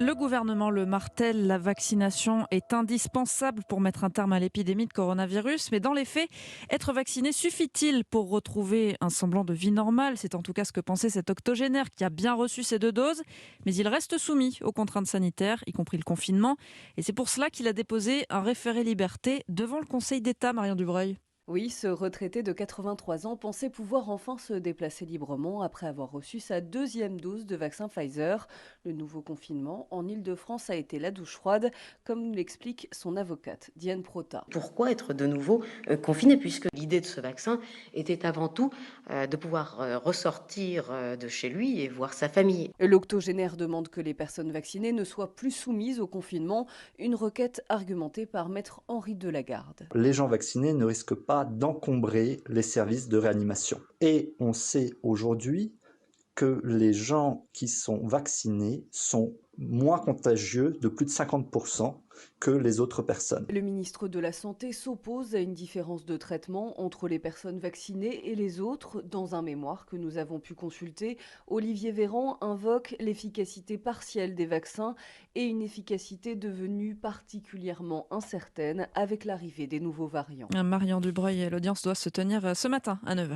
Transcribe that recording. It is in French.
Le gouvernement le martèle, la vaccination est indispensable pour mettre un terme à l'épidémie de coronavirus. Mais dans les faits, être vacciné suffit-il pour retrouver un semblant de vie normale? C'est en tout cas ce que pensait cet octogénaire qui a bien reçu ses 2 doses. Mais il reste soumis aux contraintes sanitaires, y compris le confinement. Et c'est pour cela qu'il a déposé un référé liberté devant le Conseil d'État, Marion Dubreuil. Oui, ce retraité de 83 ans pensait pouvoir enfin se déplacer librement après avoir reçu sa deuxième dose de vaccin Pfizer. Le nouveau confinement en Île-de-France a été la douche froide, comme l'explique son avocate, Diane Prota. Pourquoi être de nouveau confiné, puisque l'idée de ce vaccin était avant tout de pouvoir ressortir de chez lui et voir sa famille. L'octogénaire demande que les personnes vaccinées ne soient plus soumises au confinement, une requête argumentée par maître Henri Delagarde. Les gens vaccinés ne risquent pas d'encombrer les services de réanimation. Et on sait aujourd'hui que les gens qui sont vaccinés sont moins contagieux de plus de 50% que les autres personnes. Le ministre de la Santé s'oppose à une différence de traitement entre les personnes vaccinées et les autres. Dans un mémoire que nous avons pu consulter, Olivier Véran invoque l'efficacité partielle des vaccins et une efficacité devenue particulièrement incertaine avec l'arrivée des nouveaux variants. Marion Dubreuil, l'audience doit se tenir ce matin à 9h.